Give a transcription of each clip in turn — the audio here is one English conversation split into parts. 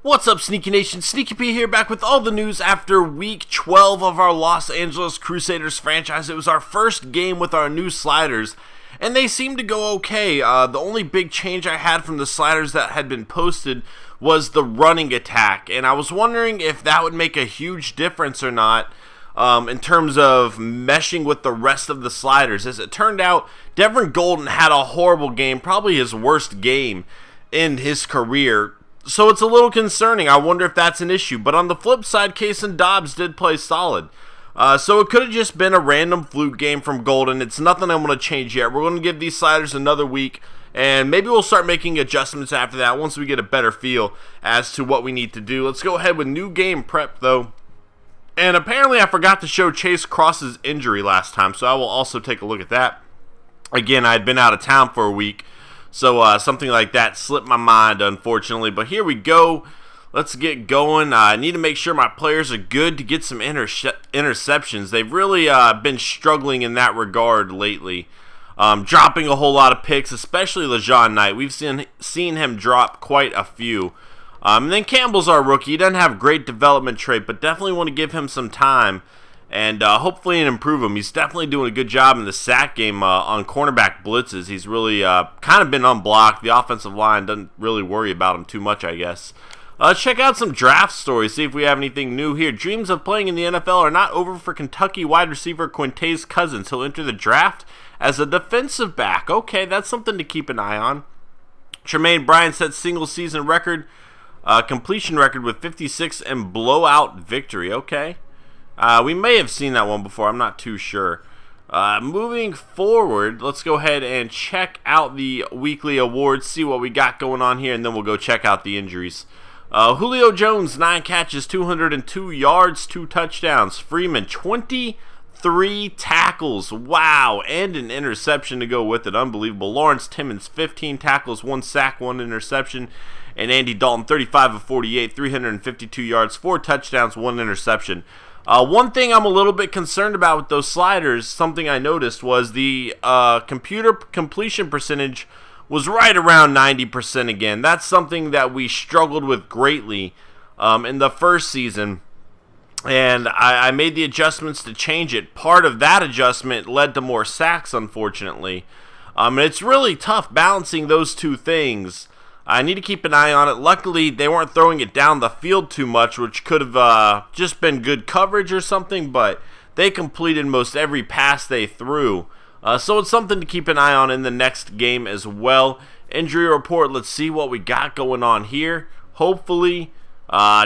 What's up, Sneaky Nation? Sneaky P here, back with all the news after week 12 of our Los Angeles Crusaders franchise. It was our first game with our new sliders, and they seemed to go okay. The only big change I had from the sliders that had been posted was the running attack, and I was wondering if that would make a huge difference or not in terms of meshing with the rest of the sliders. As it turned out, Devin Golden had a horrible game, probably his worst game in his career. So it's a little concerning. I wonder if that's an issue. But on the flip side, Kaysen Dobbs did play solid. So it could have just been a random fluke game from Golden. It's nothing I'm going to change yet. We're going to give these sliders another week, and maybe we'll start making adjustments after that once we get a better feel as to what we need to do. Let's go ahead with new game prep, though. And apparently I forgot to show Chase Cross's injury last time, so I will also take a look at that. Again, I had been out of town for a week, so something like that slipped my mind, unfortunately. But here we go. Let's get going. I need to make sure my players are good to get some interceptions. They've really been struggling in that regard lately. Dropping a whole lot of picks, especially LeJean Knight. We've seen him drop quite a few. And then Campbell's our rookie. He doesn't have great development trait, but definitely want to give him some time and hopefully improve him. He's definitely doing a good job in the sack game on cornerback blitzes. He's really kind of been unblocked. The offensive line doesn't really worry about him too much, I guess. Check out some draft stories, see if we have anything new here. Dreams of playing in the NFL are not over for Kentucky wide receiver Quintez Cousins. He'll enter the draft as a defensive back. Okay, that's something to keep an eye on. Tremaine Bryant set single-season record, completion record with 56 and blowout victory. Okay. We may have seen that one before. I'm not too sure. Moving forward, let's go ahead and check out the weekly awards, see what we got going on here, and then we'll go check out the injuries. Julio Jones, 9 catches, 202 yards, 2 touchdowns. Freeman, 23 tackles. Wow, and an interception to go with it. Unbelievable. Lawrence Timmons, 15 tackles, 1 sack, 1 interception. And Andy Dalton, 35 of 48, 352 yards, 4 touchdowns, 1 interception. One thing I'm a little bit concerned about with those sliders, something I noticed, was the computer completion percentage was right around 90% again. That's something that we struggled with greatly in the first season, and I made the adjustments to change it. Part of that adjustment led to more sacks, unfortunately. And it's really tough balancing those two things. I need to keep an eye on it. Luckily, they weren't throwing it down the field too much, which could have just been good coverage or something, but they completed most every pass they threw. So it's something to keep an eye on in the next game as well. Injury report, let's see what we got going on here. Hopefully,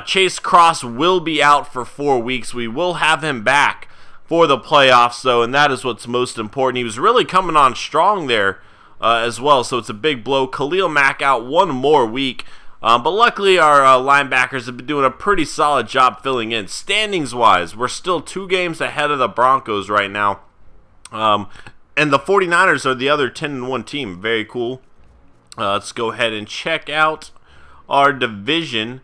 Chase Cross will be out for 4 weeks. We will have him back for the playoffs, though, and that is what's most important. He was really coming on strong there as well, so it's a big blow. Khalil Mack out 1 more week, but luckily our linebackers have been doing a pretty solid job filling in. Standings-wise, we're still 2 games ahead of the Broncos right now, and the 49ers are the other 10-1 team. Very cool. Let's go ahead and check out our division.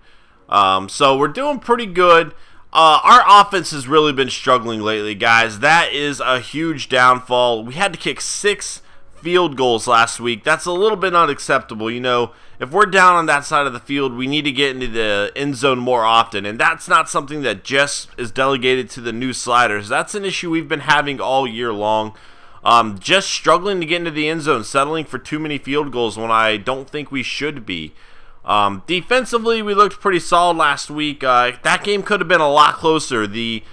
So we're doing pretty good. Our offense has really been struggling lately, guys. That is a huge downfall. We had to kick 6 field goals last week. That's a little bit unacceptable. You know, if we're down on that side of the field, we need to get into the end zone more often, and that's not something that just is delegated to the new sliders. That's an issue we've been having all year long. Just struggling to get into the end zone, settling for too many field goals when I don't think we should be. Defensively, we looked pretty solid last week. That game could have been a lot closer. The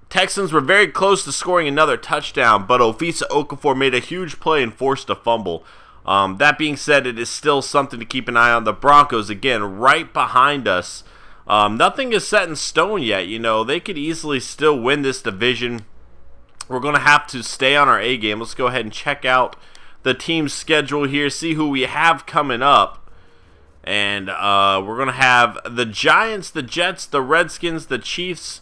Texans were very close to scoring another touchdown, but Ofisa Okafor made a huge play and forced a fumble. That being said, it is still something to keep an eye on. The Broncos, again, right behind us. Nothing is set in stone yet. You know, they could easily still win this division. We're going to have to stay on our A game. Let's go ahead and check out the team's schedule here, see who we have coming up. And we're going to have the Giants, the Jets, the Redskins, the Chiefs,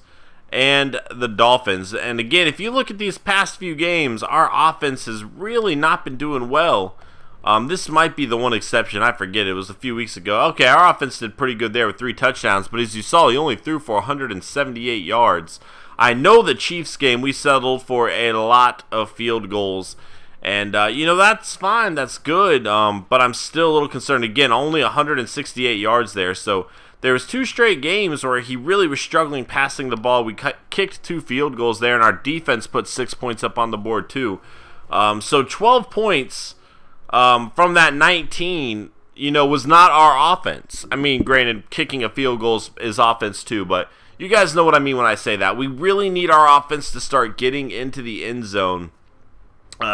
and the Dolphins. And again, if you look at these past few games, our offense has really not been doing well. This might be the one exception. I forget. It was a few weeks ago. Okay, our offense did pretty good there with 3 touchdowns, but as you saw, he only threw for 178 yards. I know the Chiefs game, we settled for a lot of field goals, And, that's fine. That's good. But I'm still a little concerned. Again, only 168 yards there. So there was 2 straight games where he really was struggling passing the ball. We kicked 2 field goals there, and our defense put 6 points up on the board too. So 12 points from that 19, was not our offense. I mean, granted, kicking a field goal is offense too, but you guys know what I mean when I say that. We really need our offense to start getting into the end zone.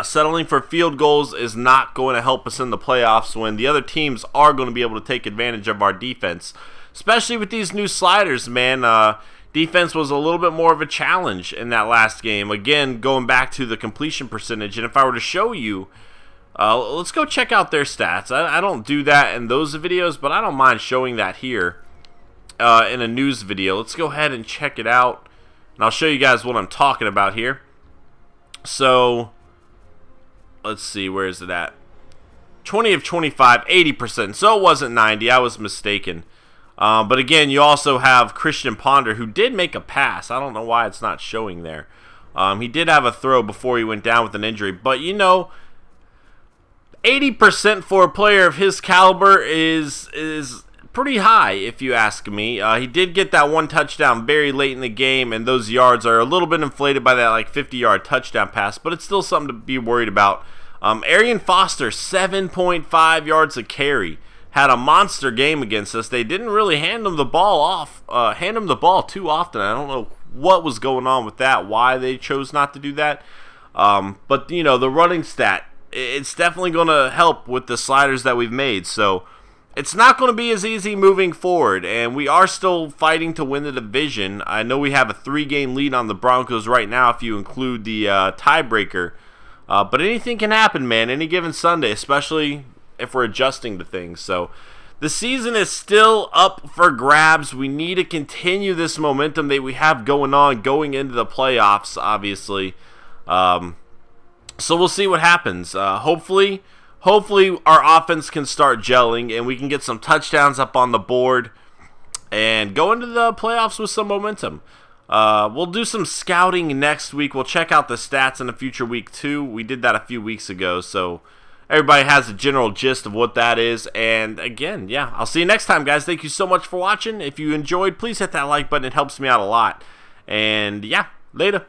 Settling for field goals is not going to help us in the playoffs when the other teams are going to be able to take advantage of our defense, especially with these new sliders, man. Defense was a little bit more of a challenge in that last game. Again, going back to the completion percentage, and if I were to show you, let's go check out their stats. I don't do that in those videos, but I don't mind showing that here in a news video. Let's go ahead and check it out, and I'll show you guys what I'm talking about here. So let's see, where is it at? 20 of 25, 80%. So it wasn't 90. I was mistaken. But again, you also have Christian Ponder, who did make a pass. I don't know why it's not showing there. He did have a throw before he went down with an injury. But, 80% for a player of his caliber is pretty high, if you ask me. He did get that 1 touchdown very late in the game, and those yards are a little bit inflated by that 50-yard touchdown pass, but it's still something to be worried about. Arian Foster, 7.5 yards a carry, had a monster game against us. They didn't really hand him the ball too often. I don't know what was going on with that, why they chose not to do that. But the running stat, it's definitely going to help with the sliders that we've made. So it's not going to be as easy moving forward, and we are still fighting to win the division. I know we have a 3-game lead on the Broncos right now if you include the tiebreaker. But anything can happen, man, any given Sunday, especially if we're adjusting to things. So the season is still up for grabs. We need to continue this momentum that we have going on going into the playoffs, obviously. So we'll see what happens. Hopefully our offense can start gelling and we can get some touchdowns up on the board and go into the playoffs with some momentum. We'll do some scouting next week. We'll check out the stats in a future week too. We did that a few weeks ago, so everybody has a general gist of what that is. And again, yeah, I'll see you next time, guys. Thank you so much for watching. If you enjoyed, please hit that like button. It helps me out a lot. And yeah, later.